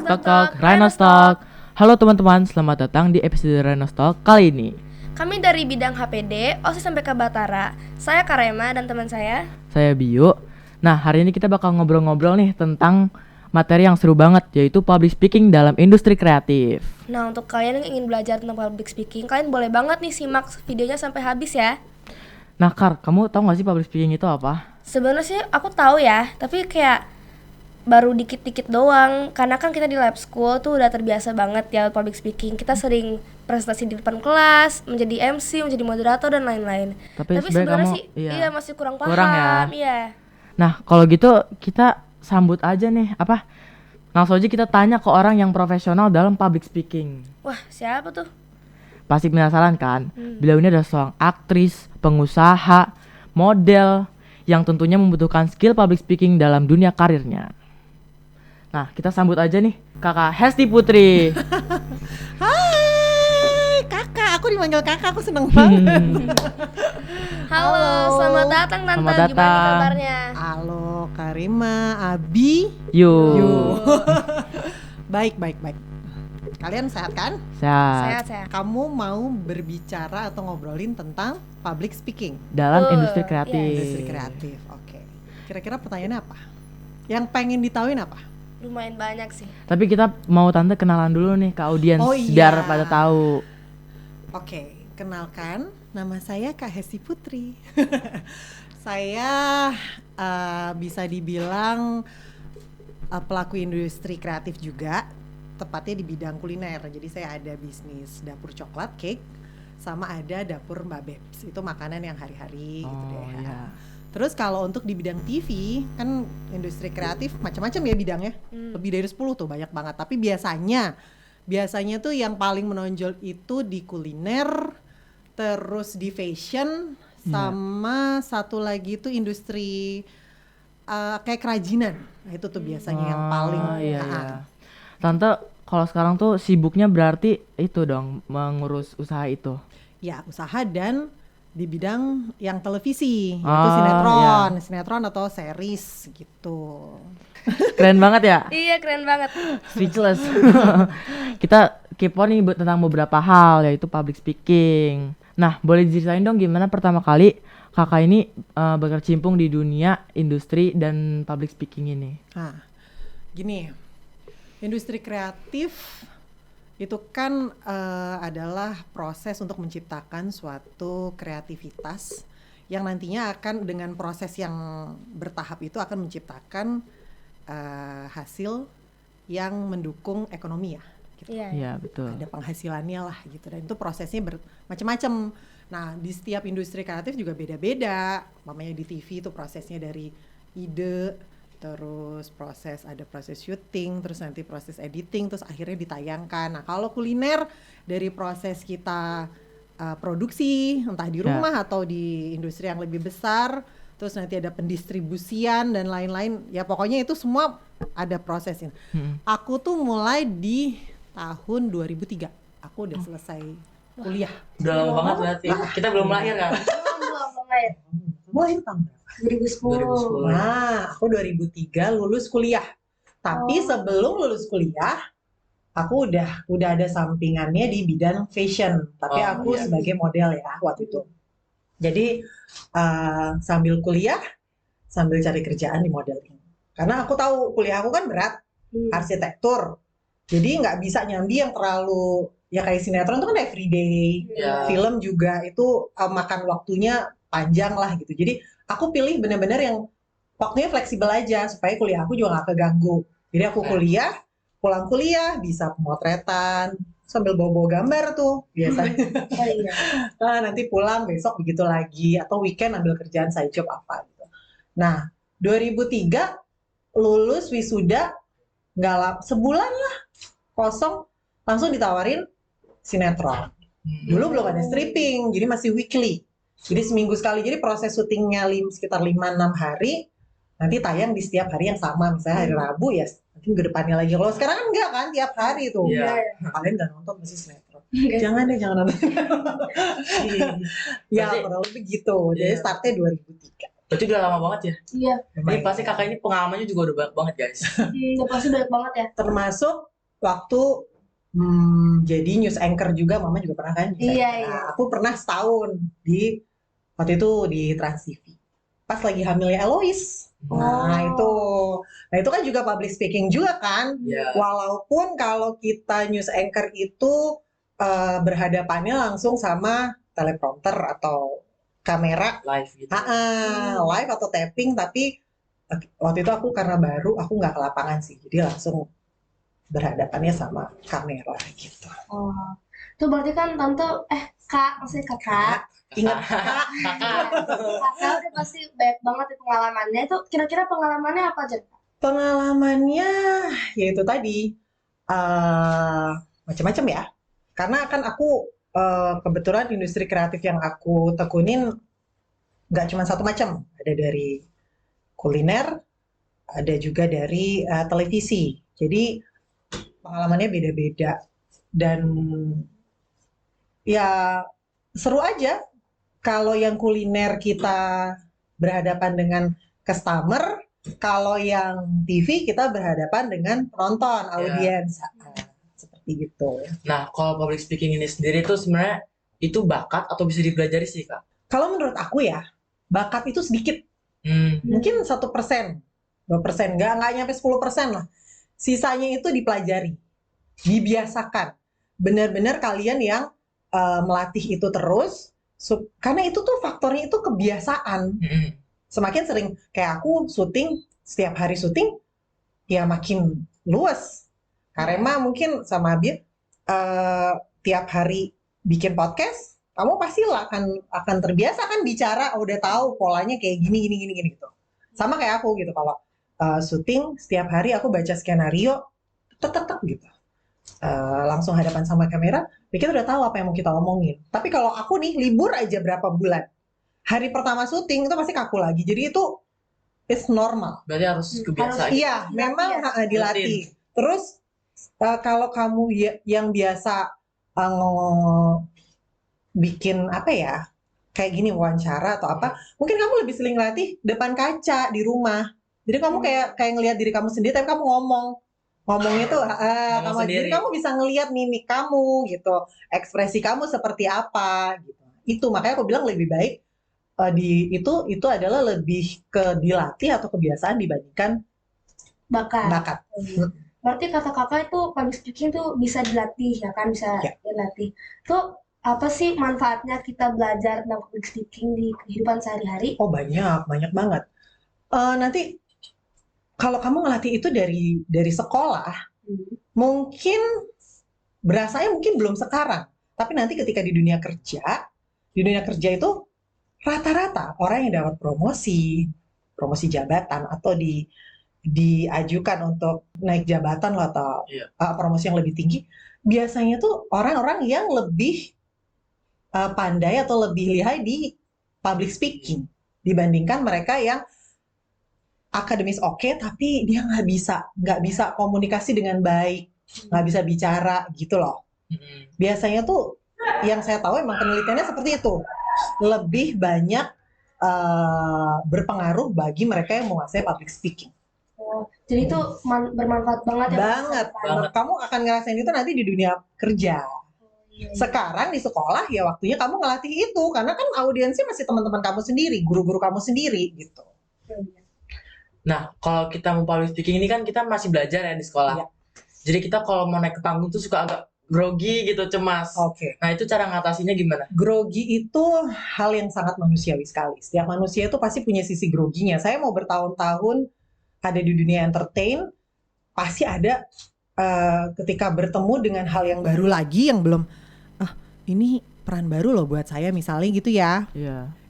Tok Tok Rhino Stock. Halo teman-teman, selamat datang di episode Rhino Stock kali ini. Kami dari bidang HPD, OSIS SMPK Batara. Saya Karema dan teman saya Bio. Nah, hari ini kita bakal ngobrol-ngobrol nih tentang materi yang seru banget, yaitu public speaking dalam industri kreatif. Nah, untuk kalian yang ingin belajar tentang public speaking, kalian boleh banget nih simak videonya sampai habis ya. Nah, Kar, kamu tahu gak sih public speaking itu apa? Sebenarnya sih aku tahu ya, tapi kayak baru dikit-dikit doang. Karena kan kita di lab school tuh udah terbiasa banget ya public speaking. Kita sering presentasi di depan kelas, menjadi MC, menjadi moderator dan lain-lain. Tapi sebenarnya kamu, sih iya masih kurang paham. ya? Iya. Nah, kalau gitu kita sambut aja nih, langsung aja kita tanya ke orang yang profesional dalam public speaking. Wah, siapa tuh? Pasti penasaran kan? Beliau ini adalah seorang aktris, pengusaha, model yang tentunya membutuhkan skill public speaking dalam dunia karirnya. Nah, kita sambut aja nih Kakak Hesti Putri. Hai, kakak. Aku dipanggil kakak, aku seneng banget. Halo, selamat datang Tante. Selamat Gimana nih datang. kabarnya? Halo, Karima, Abi. Yuk. Baik. Kalian sehat kan? Sehat. Sehat. Kamu mau berbicara atau ngobrolin tentang public speaking? Dalam Betul, industri kreatif. Industri kreatif, oke. Kira-kira pertanyaannya apa? Yang pengen ditahuin apa? Lumayan banyak sih. Tapi kita mau Tante kenalan dulu nih ke audiens Oh, iya. biar pada tahu. Oke, kenalkan, nama saya Kak Hesti Putri. Saya bisa dibilang pelaku industri kreatif juga, tepatnya di bidang kuliner. Jadi saya ada bisnis dapur coklat, cake, sama ada dapur Mbak Bebs. Itu makanan yang hari-hari gitu deh. Iya. Terus kalau untuk di bidang TV, kan industri kreatif macam-macam ya bidangnya. Lebih dari 10 tuh, banyak banget. Tapi biasanya tuh yang paling menonjol itu di kuliner, terus di fashion, sama satu lagi tuh industri kayak kerajinan. Nah, itu tuh biasanya yang paling iya. Tante kalau sekarang tuh sibuknya berarti itu dong, mengurus usaha itu. ya, usaha dan di bidang yang televisi, yaitu Oh, sinetron atau series gitu. Keren banget ya. Iya, keren banget. Speechless. Kita kepo nih tentang beberapa hal, yaitu public speaking. Nah, boleh diceritain dong gimana pertama kali kakak ini berkecimpung di dunia industri dan public speaking ini? Nah, gini, industri kreatif itu kan adalah proses untuk menciptakan suatu kreativitas yang nantinya akan dengan proses yang bertahap itu akan menciptakan hasil yang mendukung ekonomi ya. Gitu. Iya, betul. Ada penghasilannya lah gitu, dan itu prosesnya macam-macam. Nah, di setiap industri kreatif juga beda-beda. Mamanya di TV itu prosesnya dari ide, terus ada proses syuting, terus nanti proses editing, terus akhirnya ditayangkan. Nah, kalau kuliner dari proses kita produksi entah di rumah atau di industri yang lebih besar, terus nanti ada pendistribusian dan lain-lain. Ya pokoknya itu semua ada prosesnya. Aku tuh mulai di tahun 2003. Aku udah selesai kuliah. Udah lama banget berarti. Kita belum lahir kan? Mulai tahun 2010. Nah, aku 2003 lulus kuliah. Tapi sebelum lulus kuliah, aku udah ada sampingannya di bidang fashion. Tapi aku sebagai model ya waktu itu. Jadi sambil kuliah, sambil cari kerjaan di modeling. Karena aku tahu kuliah aku kan berat, arsitektur. Jadi nggak bisa nyambi yang terlalu, ya kayak sinetron itu kan everyday. Film juga itu makan waktunya panjang lah gitu. Jadi aku pilih benar-benar yang waktunya fleksibel aja supaya kuliah aku juga nggak keganggu. Jadi aku kuliah, pulang kuliah bisa pemotretan sambil bawa-bawa gambar tuh biasanya. Nah, nanti pulang besok begitu lagi, atau weekend ambil kerjaan side job apa gitu. Nah, 2003 lulus wisuda, nggak sebulan lah kosong, langsung ditawarin sinetron. Dulu belum ada stripping, jadi masih weekly. Jadi seminggu sekali, jadi proses syutingnya sekitar 5-6 hari, nanti tayang di setiap hari yang sama, misalnya hari Rabu ya, nanti minggu depannya lagi. Kalau sekarang kan enggak kan, tiap hari tuh. Kalian nggak nonton pasti sinetron. Jangan nonton. Ya, kurang lebih gitu. Jadi startnya 2003. Berarti udah lama banget ya? Iya. Ini pasti kakak ini pengalamannya juga udah banyak banget guys. Udah pasti banyak banget ya. Termasuk waktu jadi news anchor juga, Mama juga pernah kan news Iya, anchor. iya. Nah, aku pernah setahun waktu itu di Trans TV. Pas lagi hamilnya Eloise. Nah itu kan juga public speaking juga kan. Iya. Walaupun kalau kita news anchor itu berhadapannya langsung sama teleprompter atau kamera Live gitu. live atau tapping, tapi waktu itu aku karena baru, aku nggak ke lapangan sih, jadi langsung berhadapannya sama kamera gitu. Oh, itu berarti kan tante, kak, maksudnya kakak. Ingat kak? Kakak udah pasti banyak banget ya pengalamannya. Itu kira-kira pengalamannya apa aja? Pengalamannya ya itu tadi macam-macam ya. Karena kan aku kebetulan industri kreatif yang aku tekunin nggak cuma satu macam. Ada dari kuliner, ada juga dari televisi. Jadi pengalamannya beda-beda dan ya seru aja. Kalau yang kuliner kita berhadapan dengan customer, kalau yang TV kita berhadapan dengan penonton, audiens. Seperti gitu. Nah, kalau public speaking ini sendiri tuh sebenarnya itu bakat atau bisa dipelajari sih, Kak? Kalau menurut aku ya, bakat itu sedikit. Mungkin 1%, 2%, nggak nyampe 10% lah. Sisanya itu dipelajari, dibiasakan. Benar-benar kalian yang melatih itu terus, karena itu tuh faktornya itu kebiasaan. Semakin sering, kayak aku syuting, setiap hari syuting, ya makin luas. Karema mungkin sama Abid, tiap hari bikin podcast, kamu pasti lah akan terbiasa kan bicara, udah tahu polanya kayak gini gitu. Sama kayak aku gitu, kalau syuting setiap hari aku baca skenario, tetep gitu. Langsung hadapan sama kamera, kita udah tahu apa yang mau kita omongin. Tapi kalau aku nih libur aja berapa bulan, hari pertama syuting itu pasti kaku lagi. Jadi itu it's normal. Berarti harus kebiasaan. Iya, memang dilatih. Terus kalau kamu yang biasa bikin apa ya, kayak gini wawancara atau apa, mungkin kamu lebih sering latih depan kaca di rumah. Jadi kamu kayak ngelihat diri kamu sendiri, tapi kamu ngomongnya tuh kamu sendiri. Jadi kamu bisa ngelihat mimik kamu gitu, ekspresi kamu seperti apa gitu. Itu makanya aku bilang lebih baik itu adalah lebih ke dilatih atau kebiasaan dibandingkan bakat. Berarti kata kakak itu public speaking tuh bisa dilatih ya kan, bisa dilatih. Tuh apa sih manfaatnya kita belajar tentang public speaking di kehidupan sehari-hari? Oh banyak banget. Nanti kalau kamu ngelatih itu dari sekolah, mungkin berasanya mungkin belum sekarang, tapi nanti ketika di dunia kerja itu rata-rata orang yang dapat promosi jabatan atau diajukan untuk naik jabatan atau promosi yang lebih tinggi, biasanya tuh orang-orang yang lebih pandai atau lebih lihai di public speaking dibandingkan mereka yang akademis oke, tapi dia nggak bisa komunikasi dengan baik, nggak bisa bicara gitu loh. Biasanya tuh yang saya tahu emang penelitiannya seperti itu, lebih banyak berpengaruh bagi mereka yang menguasai public speaking. Jadi itu bermanfaat banget ya. Banget. Kamu akan ngerasain itu nanti di dunia kerja. Sekarang di sekolah ya waktunya kamu ngelatih itu, karena kan audiensnya masih teman-teman kamu sendiri, guru-guru kamu sendiri gitu. Nah, kalau kita mau public speaking ini kan kita masih belajar ya di sekolah. Jadi kita kalau mau naik ke panggung tuh suka agak grogi gitu, cemas. Nah, itu cara ngatasinya gimana? Grogi itu hal yang sangat manusiawi sekali. Setiap manusia itu pasti punya sisi groginya. Saya mau bertahun-tahun ada di dunia entertain, pasti ada ketika bertemu dengan hal yang baru lagi, yang belum, ini peran baru loh buat saya misalnya gitu ya.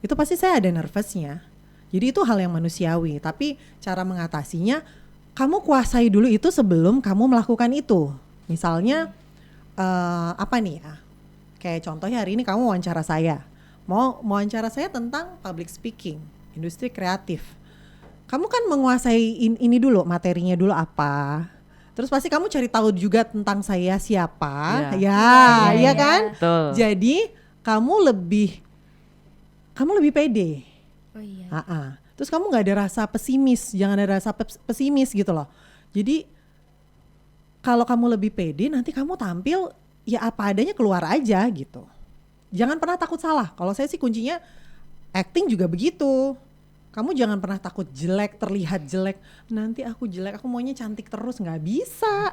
Itu pasti saya ada nervousnya. Jadi itu hal yang manusiawi, tapi cara mengatasinya, kamu kuasai dulu itu sebelum kamu melakukan itu. Misalnya apa nih ya, kayak contohnya hari ini kamu wawancara saya, mau wawancara saya tentang public speaking, industri kreatif. Kamu kan menguasai ini dulu, materinya dulu apa, terus pasti kamu cari tahu juga tentang saya siapa, ya kan? Betul. Jadi kamu lebih pede. Terus kamu nggak ada rasa pesimis, jangan ada rasa pesimis gitu loh. Jadi kalau kamu lebih pede, nanti kamu tampil ya apa adanya, keluar aja gitu. Jangan pernah takut salah. Kalau saya sih kuncinya acting juga begitu. Kamu jangan pernah takut jelek, terlihat jelek. Nanti aku jelek, aku maunya cantik terus, nggak bisa.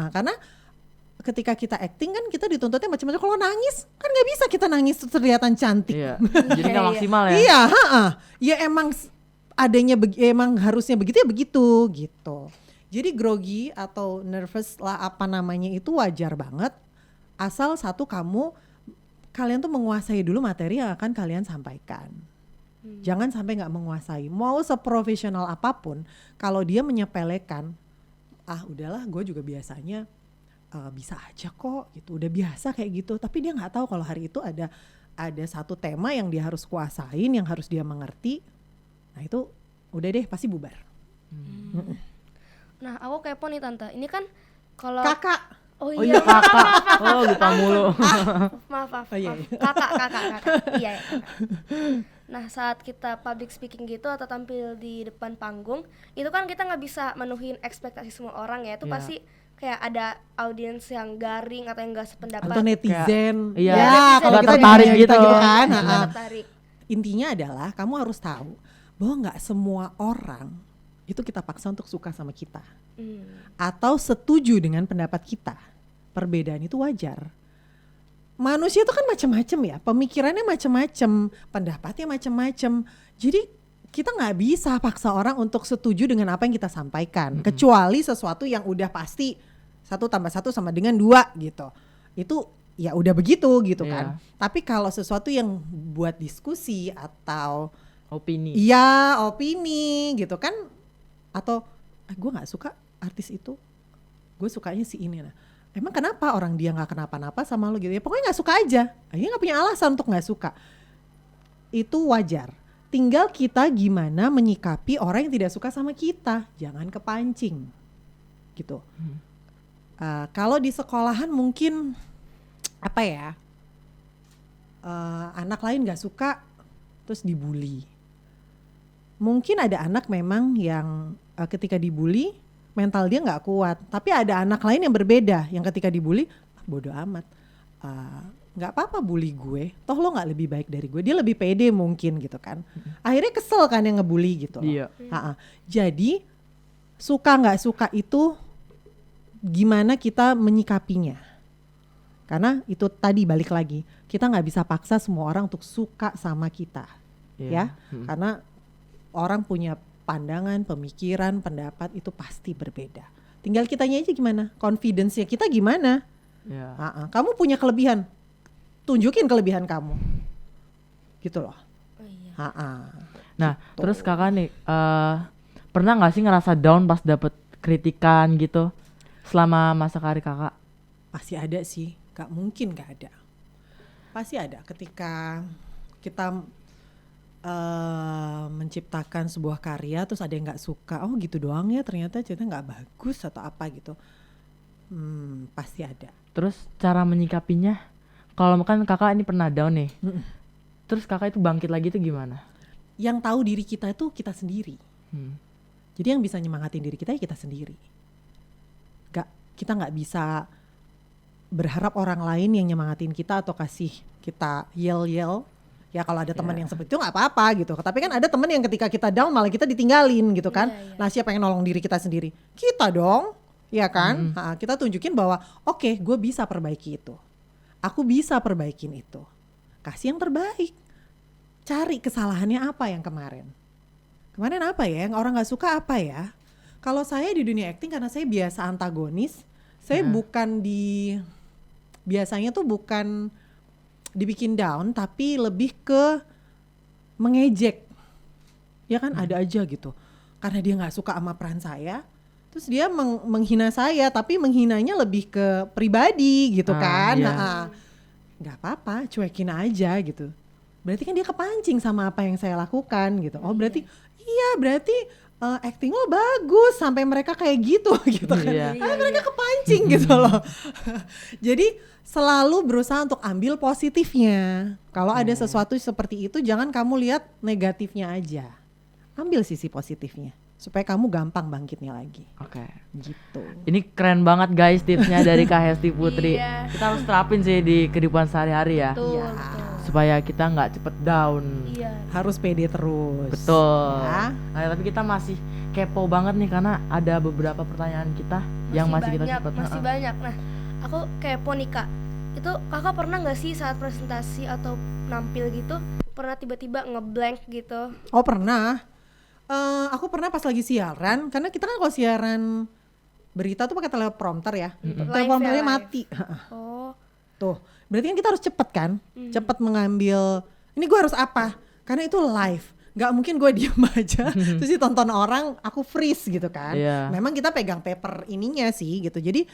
Karena ketika kita acting kan kita dituntutnya macam-macam. Kalau nangis kan nggak bisa kita nangis kelihatan cantik. Iya. Jadi nggak maksimal ya. Iya, ya emang adanya emang harusnya begitu ya begitu gitu. Jadi grogi atau nervous lah apa namanya itu wajar banget. Asal satu kalian tuh menguasai dulu materi yang akan kalian sampaikan. Jangan sampai nggak menguasai. Mau seprofesional apapun, kalau dia menyepelekan, udahlah gue juga biasanya bisa aja kok gitu. Udah biasa kayak gitu. Tapi dia nggak tahu kalau hari itu ada satu tema yang dia harus kuasain, yang harus dia mengerti. Nah itu udah deh pasti bubar. Nah, aku kepo nih Tante. Ini kan kalau Kakak. Oh Oh iya, iya kakak. Oh lupa mulu. maaf. Oh, iya. Kakak. Iya. Nah, saat kita public speaking gitu atau tampil di depan panggung, itu kan kita nggak bisa menuhin ekspektasi semua orang ya. Itu Iya. pasti kayak ada audiens yang garing atau yang nggak sependapat. Atau netizen. Iya. Ya, netizen kalau nggak kita di tertarik dunia gitu. kita kan. Nggak tertarik. Intinya adalah kamu harus tahu bahwa nggak semua orang itu kita paksa untuk suka sama kita atau setuju dengan pendapat kita. Perbedaan itu wajar. Manusia itu kan macam-macam ya, pemikirannya macam-macam, pendapatnya macam-macam. Jadi kita nggak bisa paksa orang untuk setuju dengan apa yang kita sampaikan, kecuali sesuatu yang udah pasti 1 + 1 sama dengan 2 gitu. Itu ya udah begitu gitu kan. Tapi kalau sesuatu yang buat diskusi atau Opini. iya opini gitu kan, atau gue nggak suka artis itu, gue sukanya si ini. Nah, emang kenapa orang dia nggak kenapa-napa sama lo gitu ya? Pokoknya nggak suka aja. Dia nggak punya alasan untuk nggak suka. Itu wajar. Tinggal kita gimana menyikapi orang yang tidak suka sama kita. Jangan kepancing, gitu. Kalau di sekolahan mungkin apa ya? Anak lain nggak suka, terus dibully. Mungkin ada anak memang yang ketika dibully mental dia nggak kuat, tapi ada anak lain yang berbeda yang ketika dibully bodo amat, nggak apa-apa bully gue, toh lo nggak lebih baik dari gue, dia lebih pede mungkin gitu kan. Akhirnya kesel kan yang ngebully gitu loh. Iya. Jadi suka nggak suka itu gimana kita menyikapinya, karena itu tadi balik lagi, kita nggak bisa paksa semua orang untuk suka sama kita. Ya, karena orang punya pandangan, pemikiran, pendapat itu pasti berbeda. Tinggal kitanya aja gimana, confidence-nya kita gimana. Kamu punya kelebihan, tunjukin kelebihan kamu, gitu loh. Nah, terus kakak nih, pernah nggak sih ngerasa down pas dapet kritikan gitu selama masa karir kakak? Pasti ada sih, gak mungkin gak ada. Pasti ada ketika kita menciptakan sebuah karya terus ada yang nggak suka, oh gitu doang ya, ternyata nggak bagus atau apa gitu. Pasti ada. Terus cara menyikapinya, kalau kan kakak ini pernah down nih, terus kakak itu bangkit lagi itu gimana? Yang tahu diri kita itu kita sendiri. Jadi yang bisa nyemangatin diri kita ya kita sendiri. Kita nggak bisa berharap orang lain yang nyemangatin kita atau kasih kita yel-yel. Ya kalau ada teman yang seperti itu nggak apa-apa gitu. Tapi kan ada teman yang ketika kita down malah kita ditinggalin gitu kan. Nah siapa yang nolong diri kita sendiri? Kita dong, ya kan? Kita tunjukin bahwa oke, gue bisa perbaiki itu. Aku bisa perbaikin itu. Kasih yang terbaik. Cari kesalahannya apa yang kemarin. Kemarin apa ya? Yang orang nggak suka apa ya? Kalau saya di dunia acting karena saya biasa antagonis, saya biasanya tuh bukan dibikin down tapi lebih ke mengejek, ya kan. Ada aja gitu karena dia nggak suka sama peran saya, terus dia menghina saya, tapi menghinanya lebih ke pribadi gitu kan. Nggak apa-apa, cuekin aja gitu. Berarti kan dia kepancing sama apa yang saya lakukan gitu. Oh berarti berarti acting lo bagus sampai mereka kayak gitu gitu kan. Mereka kepancing gitu loh. Jadi selalu berusaha untuk ambil positifnya. Kalau ada sesuatu seperti itu jangan kamu lihat negatifnya aja. Ambil sisi positifnya supaya kamu gampang bangkitnya lagi. Oke. Gitu. Ini keren banget guys tipsnya dari Kak Hesti Putri. Iya. Kita harus terapin sih di kehidupan sehari-hari ya. Betul, Iya. betul. Supaya kita nggak cepet down. Iya. Harus pede terus. Betul. Ya. Nah, tapi kita masih kepo banget nih karena ada beberapa pertanyaan kita yang masih kita cepet. masih banyak. Nah, aku kepo nih Kak. Itu Kakak pernah nggak sih saat presentasi atau nampil gitu pernah tiba-tiba ngeblank gitu? Oh pernah. Aku pernah pas lagi siaran, karena kita kan kalau siaran berita tuh pakai teleprompter ya. Teleprompternya Live. mati. Oh. Tuh, berarti kan kita harus cepet kan? Cepet mengambil, ini gue harus apa? Karena itu live. Nggak mungkin gue diem aja terus ditonton orang, aku freeze gitu kan. Iya. Memang kita pegang paper ininya sih gitu. Jadi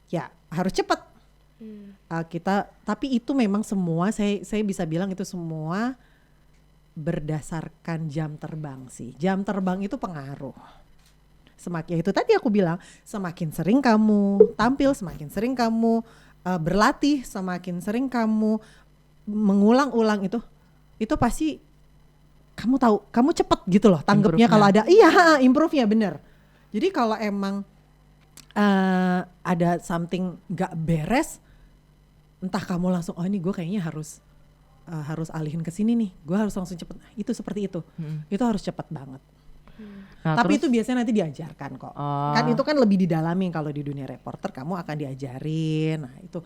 ya harus cepet. Tapi itu memang semua, saya bisa bilang itu semua berdasarkan jam terbang sih. Jam terbang itu pengaruh. Semakin itu tadi aku bilang, semakin sering kamu tampil, semakin sering kamu berlatih, semakin sering kamu mengulang-ulang itu pasti kamu tahu, kamu cepet gitu loh tanggapnya kalau ada, improve-nya bener. Jadi kalau emang ada something gak beres, entah kamu langsung, oh ini gue kayaknya harus alihin ke sini nih, gue harus langsung cepet. Itu seperti itu, itu harus cepet banget. Nah, Tapi terus- itu biasanya nanti diajarkan kok. Oh. Kan itu kan lebih didalami kalau di dunia reporter, kamu akan diajarin. Nah itu,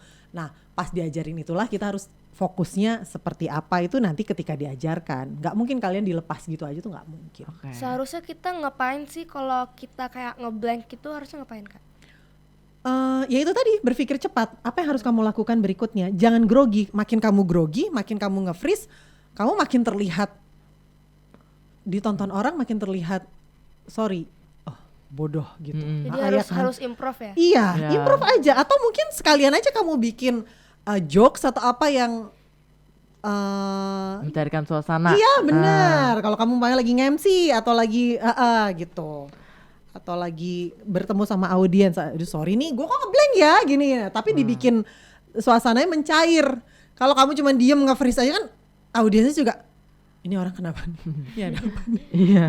pas diajarin itulah kita harus fokusnya seperti apa itu nanti ketika diajarkan. Nggak mungkin kalian dilepas gitu aja tuh nggak mungkin. Oke. Seharusnya kita ngapain sih kalau kita kayak ngeblank gitu, harusnya ngapain Kak? Ya itu tadi, berpikir cepat. Apa yang harus kamu lakukan berikutnya? Jangan grogi. Makin kamu grogi, makin kamu nge-freeze, kamu makin terlihat ditonton orang, makin terlihat bodoh gitu. Jadi Iya kan? harus improve ya? Iya, Ya. improve aja. Atau mungkin sekalian aja kamu bikin jokes atau apa yang Mencairkan suasana. iya benar. Kalau kamu main lagi nge-MC atau lagi gitu, atau lagi bertemu sama audiens, aduh sorry nih, gue kok ngeblank ya gini ya. Tapi dibikin suasananya mencair. Kalau kamu cuma diem nge-freeze aja kan, audiensnya juga ini orang kenapa nih? Ya, ada apa nih? Iya.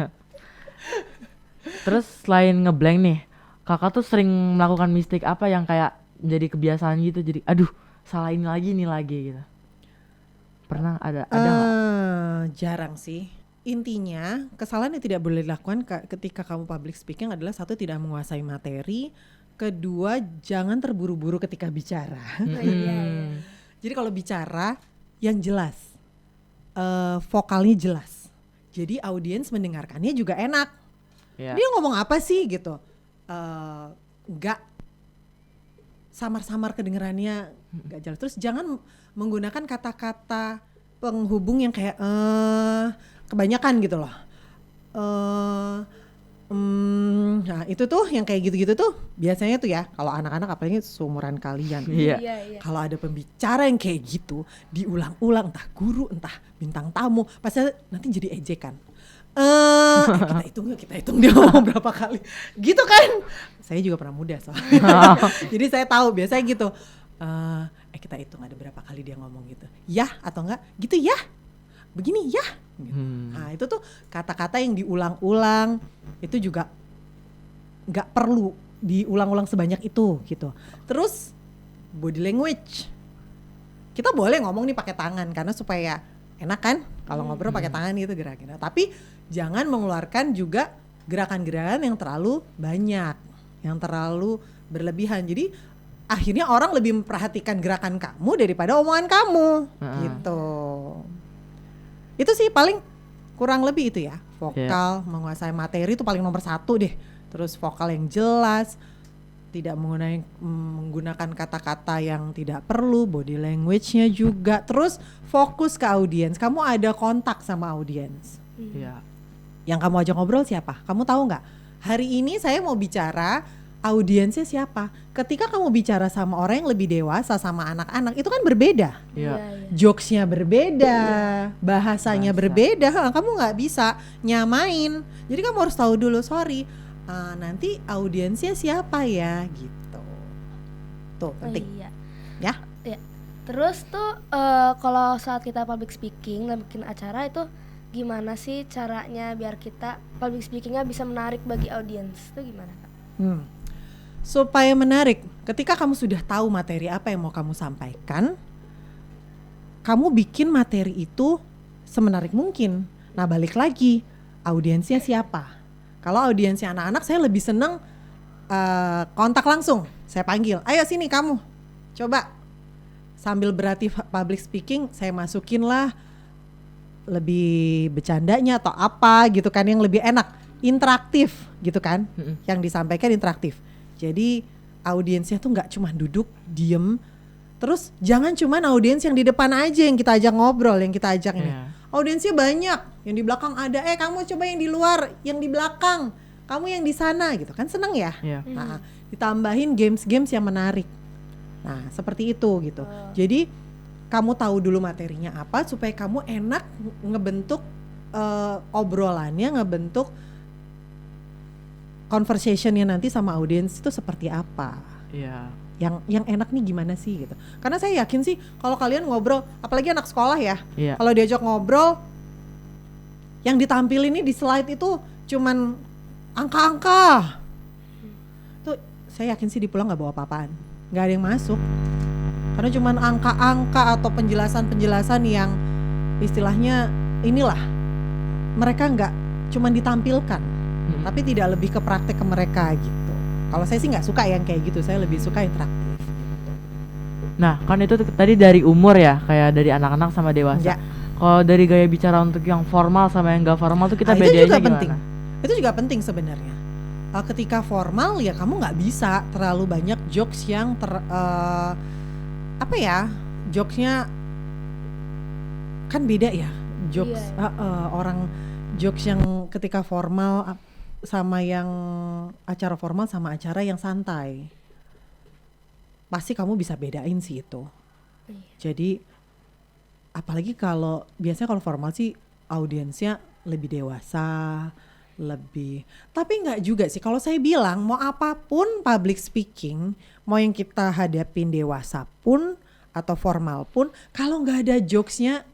Terus selain ngeblank nih, kakak tuh sering melakukan mistake apa yang kayak menjadi kebiasaan gitu, jadi aduh salah ini lagi gitu. Pernah ada nggak? Jarang sih. Intinya kesalahan yang tidak boleh dilakukan ketika kamu public speaking adalah satu, tidak menguasai materi, kedua jangan terburu-buru ketika bicara. Hmm. Jadi kalau bicara yang jelas, vokalnya jelas, jadi audiens mendengarkannya juga enak. Iya. Dia ngomong apa sih gitu, nggak samar-samar kedengerannya, nggak jelas. Terus jangan menggunakan kata-kata penghubung yang kayak kebanyakan gitu loh. Nah itu tuh yang kayak gitu-gitu tuh biasanya tuh ya, kalau anak-anak apalagi seumuran kalian, Iya. Iya. kalau ada pembicara yang kayak gitu diulang-ulang, entah guru entah bintang tamu, pasti nanti jadi ejekan. Kita hitung dia ngomong berapa kali gitu kan. Saya juga pernah muda soalnya. Jadi saya tahu biasanya gitu, kita hitung ada berapa kali dia ngomong gitu, ya atau enggak gitu ya, begini ya gitu. Nah itu tuh kata-kata yang diulang-ulang itu juga nggak perlu diulang-ulang sebanyak itu gitu. Terus body language, kita boleh ngomong nih pakai tangan karena supaya enak kan kalau ngobrol pakai tangan gitu gerak-gerak, tapi jangan mengeluarkan juga gerakan-gerakan yang terlalu banyak, yang terlalu berlebihan. Jadi akhirnya orang lebih memperhatikan gerakan kamu daripada omongan kamu gitu. Itu sih paling kurang lebih itu ya, vokal, menguasai materi itu paling nomor 1 deh. Terus vokal yang jelas, tidak menggunakan kata-kata yang tidak perlu, body language-nya juga. Terus fokus ke audiens, kamu ada kontak sama audiens. Iya. Yang kamu ajak ngobrol siapa? Kamu tahu nggak? Hari ini saya mau bicara, audiensnya siapa? Ketika kamu bicara sama orang yang lebih dewasa, sama anak-anak, itu kan berbeda. Iya. Jokesnya berbeda, bahasanya berbeda. Kamu nggak bisa nyamain. Jadi kamu harus tahu dulu, sorry, nanti audiensnya siapa ya gitu. Tuh penting. Iya. Ya. Terus tuh kalau saat kita public speaking dan bikin acara itu gimana sih caranya biar kita public speakingnya bisa menarik bagi audiens? Itu gimana Kak? Supaya menarik, ketika kamu sudah tahu materi apa yang mau kamu sampaikan, kamu bikin materi itu semenarik mungkin. Nah, balik lagi, audiensnya siapa? Kalau audiensnya anak-anak, saya lebih seneng kontak langsung. Saya panggil, ayo sini kamu, coba. Sambil berlatih public speaking, saya masukin lah lebih bercandanya atau apa gitu kan, yang lebih enak, interaktif gitu kan, yang disampaikan interaktif. Jadi audiensnya tuh nggak cuma duduk diem, terus jangan cuma audiens yang di depan aja yang kita ajak ngobrol, yang kita ajak ini. Audiensnya banyak, yang di belakang ada, kamu coba yang di luar, yang di belakang, kamu yang di sana gitu kan, seneng ya. Nah, ditambahin games-games yang menarik. Nah, seperti itu gitu. Jadi kamu tahu dulu materinya apa supaya kamu enak ngebentuk obrolannya, ngebentuk conversationnya nanti sama audiens itu seperti apa. Yang enak nih gimana sih gitu. Karena saya yakin sih kalau kalian ngobrol, apalagi anak sekolah ya, kalau diajak ngobrol, yang ditampilin ini di slide itu cuman angka-angka. Tuh saya yakin sih di pulang nggak bawa apa-apaan, nggak ada yang masuk. Karena cuman angka-angka atau penjelasan-penjelasan yang istilahnya inilah, mereka nggak cuman ditampilkan, tapi tidak lebih ke praktek ke mereka gitu. Kalau saya sih nggak suka yang kayak gitu, saya lebih suka interaktif. Nah, kan itu tadi dari umur ya, kayak dari anak-anak sama dewasa. Kalau dari gaya bicara untuk yang formal sama yang nggak formal tuh kita bedainnya gimana? Penting. Itu juga penting sebenarnya. Ketika formal ya kamu nggak bisa terlalu banyak jokes yang jokesnya kan beda ya, jokes orang jokes yang ketika formal sama yang acara formal sama acara yang santai, pasti kamu bisa bedain sih itu. Jadi apalagi kalau biasanya kalau formal sih audiensnya lebih dewasa, tapi nggak juga sih. Kalau saya bilang mau apapun public speaking, mau yang kita hadapin dewasa pun atau formal pun, kalau nggak ada jokesnya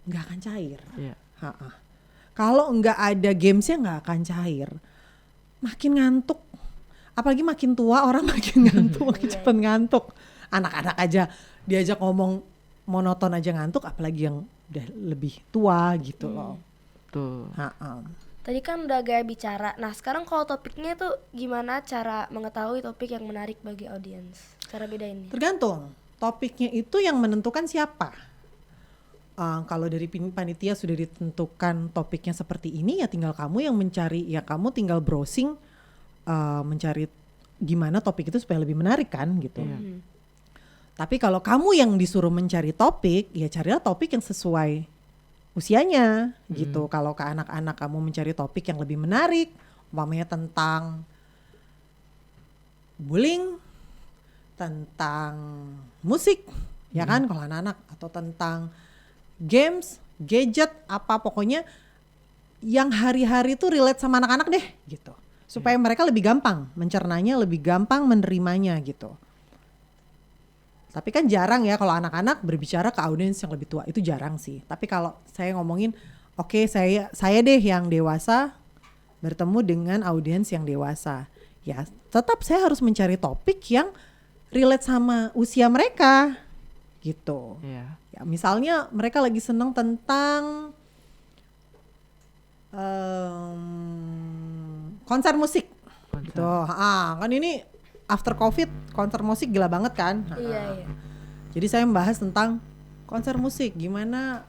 nggak akan cair. Kalau nggak ada gamesnya nggak akan cair, makin ngantuk. Apalagi makin tua orang makin ngantuk, makin cepet ngantuk. Anak-anak aja diajak ngomong monoton aja ngantuk, apalagi yang udah lebih tua gitu loh. Tuh. Tadi kan udah gaya bicara. Nah, sekarang kalau topiknya tuh gimana cara mengetahui topik yang menarik bagi audiens? Cara bedainnya? Tergantung. Topiknya itu yang menentukan siapa. Kalau dari panitia sudah ditentukan topiknya seperti ini, ya tinggal kamu yang mencari, ya kamu tinggal browsing mencari gimana topik itu supaya lebih menarik kan gitu. Tapi kalau kamu yang disuruh mencari topik, ya carilah topik yang sesuai usianya gitu. Kalau ke anak-anak kamu mencari topik yang lebih menarik, umpamanya tentang bullying, tentang musik, ya kan kalau anak-anak, atau tentang games, gadget, apa pokoknya yang hari-hari tuh relate sama anak-anak deh gitu. Supaya mereka lebih gampang mencernanya, lebih gampang menerimanya gitu. Tapi kan jarang ya kalau anak-anak berbicara ke audiens yang lebih tua, itu jarang sih. Tapi kalau saya ngomongin, oke, saya deh yang dewasa bertemu dengan audiens yang dewasa. Ya tetap saya harus mencari topik yang relate sama usia mereka gitu. Ya misalnya mereka lagi seneng tentang konser musik gitu. Kan ini after covid konser musik gila banget kan. Jadi saya membahas tentang konser musik, gimana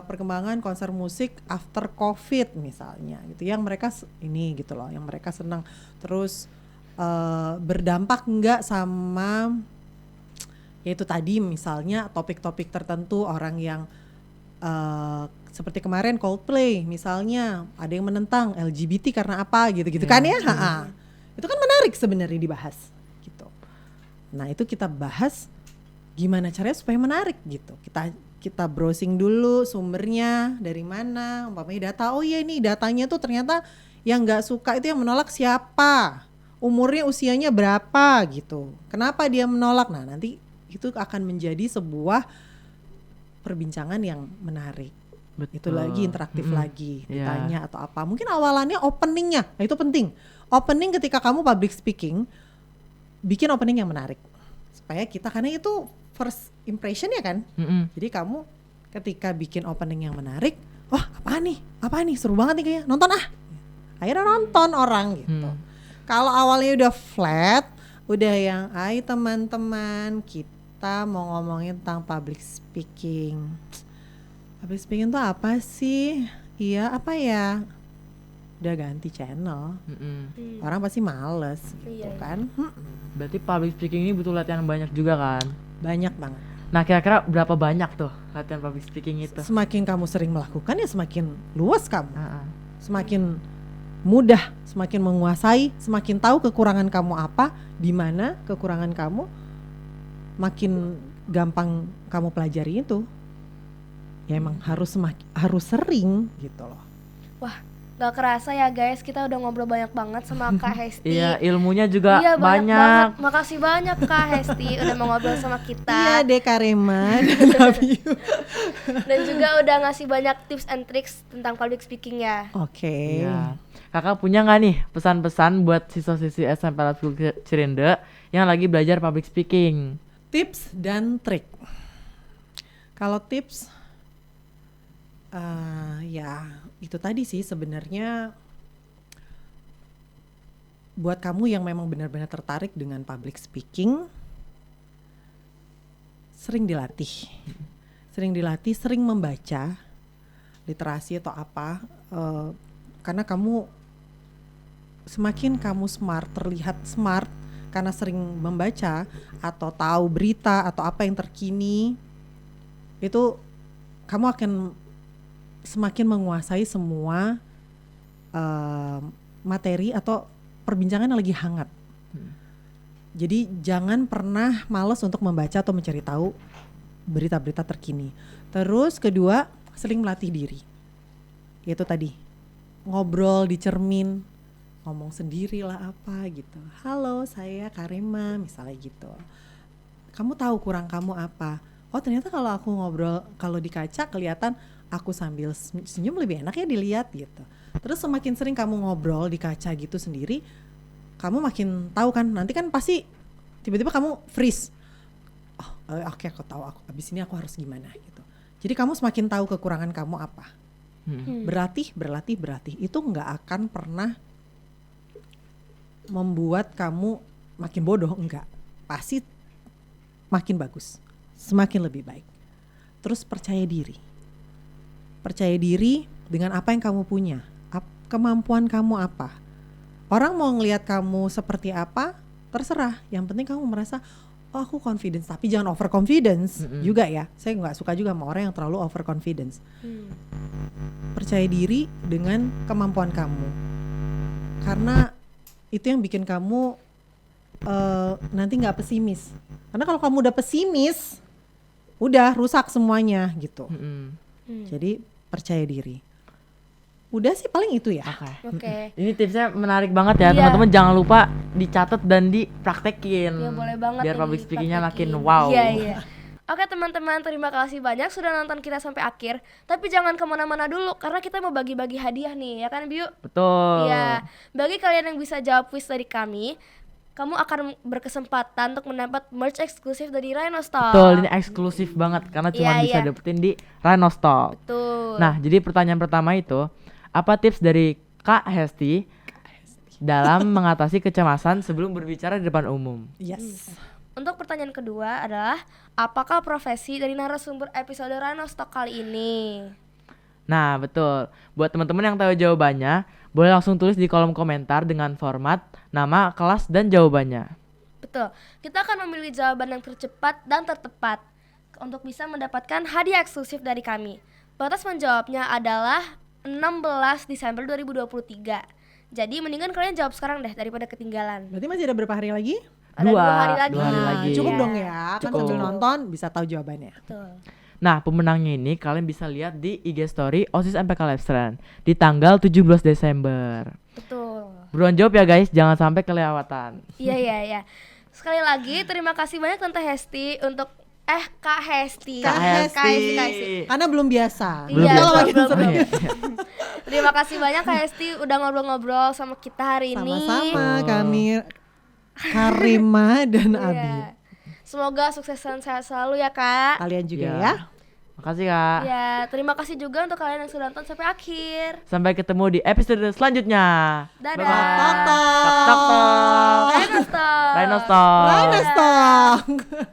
perkembangan konser musik after covid misalnya gitu, yang mereka ini gitu loh, yang mereka senang. Terus berdampak enggak sama yaitu tadi misalnya topik-topik tertentu, orang yang seperti kemarin Coldplay misalnya, ada yang menentang LGBT karena apa gitu-gitu kan ya. Itu kan menarik sebenarnya dibahas gitu. Nah itu kita bahas gimana caranya supaya menarik gitu. Kita browsing dulu sumbernya dari mana, umpamanya data, oh iya ini datanya tuh ternyata yang nggak suka itu yang menolak siapa, umurnya usianya berapa gitu, kenapa dia menolak. Nah nanti itu akan menjadi sebuah perbincangan yang menarik Betul. Itu lagi interaktif lagi, Iya. ditanya atau apa. Mungkin awalannya openingnya, nah itu penting. Opening ketika kamu public speaking, bikin opening yang menarik. Supaya kita, karena itu first impression ya kan. Jadi kamu ketika bikin opening yang menarik, wah apa nih seru banget nih kayaknya, nonton ah. Akhirnya nonton orang gitu. Kalau awalnya udah flat, udah yang ay teman-teman kita mau ngomongin tentang public speaking. Public speaking tuh apa sih? Iya apa ya? Udah ganti channel. Orang pasti males gitu Iya, kan. Berarti public speaking ini butuh latihan banyak juga kan? Banyak banget. Nah kira-kira berapa banyak tuh latihan public speaking itu? Semakin kamu sering melakukan ya semakin luas kamu. Heeh. Semakin mudah, semakin menguasai, semakin tahu kekurangan kamu apa, di mana kekurangan kamu, makin gampang kamu pelajari itu. Ya emang harus sering gitu loh. Wah, gak kerasa ya guys, kita udah ngobrol banyak banget sama Kak Hesti. Iya, ilmunya juga Iya, banyak banyak. banget. Makasih banyak Kak Hesti udah mau ngobrol sama Iya kita. deh Karema, love you. Dan juga udah ngasih banyak tips and tricks tentang public speaking ya. Oke. Iya. Kakak punya nggak nih pesan-pesan buat siswa-siswi SMP Lab School Cirende yang lagi belajar public speaking? Tips dan trik. Kalau tips, ya itu tadi sih sebenarnya buat kamu yang memang benar-benar tertarik dengan public speaking, sering dilatih, sering membaca literasi atau apa, karena semakin kamu terlihat smart karena sering membaca atau tahu berita atau apa yang terkini, itu kamu akan semakin menguasai semua materi atau perbincangan yang lagi hangat. Jadi jangan pernah malas untuk membaca atau mencari tahu berita-berita terkini. Terus kedua, sering melatih diri. Yaitu tadi, ngobrol di cermin, ngomong sendiri lah apa gitu. Halo, saya Karema misalnya gitu. Kamu tahu kurang kamu apa? Oh ternyata kalau aku ngobrol, kalau di kaca kelihatan aku sambil senyum lebih enak ya dilihat gitu. Terus semakin sering kamu ngobrol di kaca gitu sendiri, kamu makin tahu kan, nanti kan pasti tiba-tiba kamu freeze. Oh oke, aku tahu, abis ini aku harus gimana gitu. Jadi kamu semakin tahu kekurangan kamu apa. Berlatih, itu nggak akan pernah membuat kamu makin bodoh, enggak. Pasti makin bagus, semakin lebih baik. Terus percaya diri dengan apa yang kamu punya, kemampuan kamu apa. Orang mau ngelihat kamu seperti apa, terserah. Yang penting kamu merasa, oh aku confidence, tapi jangan overconfidence juga ya. Saya nggak suka juga sama orang yang terlalu overconfidence. Percaya diri dengan kemampuan kamu, karena itu yang bikin kamu nanti nggak pesimis. Karena kalau kamu udah pesimis, udah rusak semuanya gitu. Jadi percaya diri. Udah sih paling itu ya. Oke. Ini tipsnya menarik banget ya, Iya. teman-teman. Jangan lupa dicatat dan dipraktekin. Ya boleh banget Biar nih public speakingnya makin dipraktekin. wow. Iya. Oke teman-teman, terima kasih banyak sudah nonton kita sampai akhir. Tapi jangan kemana-mana dulu, karena kita mau bagi-bagi hadiah nih, ya kan Biu? Betul. Iya. Bagi kalian yang bisa jawab quiz dari kami, kamu akan berkesempatan untuk mendapat merch eksklusif dari Rhino Stock. Betul, ini eksklusif banget karena cuma Iya, bisa iya. dapetin di Rhino Stock. Betul. Nah, jadi pertanyaan pertama itu, apa tips dari Kak Hesti dalam mengatasi kecemasan sebelum berbicara di depan umum? Yes. Untuk pertanyaan kedua adalah, apakah profesi dari narasumber episode Rhino Stock kali ini? Nah, betul. Buat teman-teman yang tahu jawabannya, boleh langsung tulis di kolom komentar dengan format nama, kelas, dan jawabannya. Betul. Kita akan memilih jawaban yang tercepat dan tertepat untuk bisa mendapatkan hadiah eksklusif dari kami. Batas menjawabnya adalah 16 Desember 2023. Jadi mendingan kalian jawab sekarang deh daripada ketinggalan. Berarti masih ada berapa hari lagi? Ada 2 hari lagi. 2 hari Nah, lagi. cukup Iya. dong ya, kan Cukup. sambil nonton bisa tahu jawabannya. Betul. Nah, pemenangnya ini kalian bisa lihat di IG story OSIS MPK Labstrand di tanggal 17 Desember. Betul. Buruan jawab ya guys, jangan sampai kelewatan. Iya. Sekali lagi terima kasih banyak Tante Hesti untuk Kak Hesti. Kak Hesti. Kak Hesti. Karena belum biasa. Belum Iya, biasa. belum, belum. Iya. Terima kasih banyak Kak Hesti udah ngobrol-ngobrol sama kita hari ini. Sama-sama kami Karima dan Abi. Iya. Semoga sukses dan sehat selalu ya Kak. Kalian juga Iya. ya. Makasih Kak. Ya, terima kasih juga untuk kalian yang sudah nonton sampai akhir. Sampai ketemu di episode selanjutnya. Dadah. Bye-bye. Tok tok tok. Rhinostalk. Rhinostalk. Rhinostalk.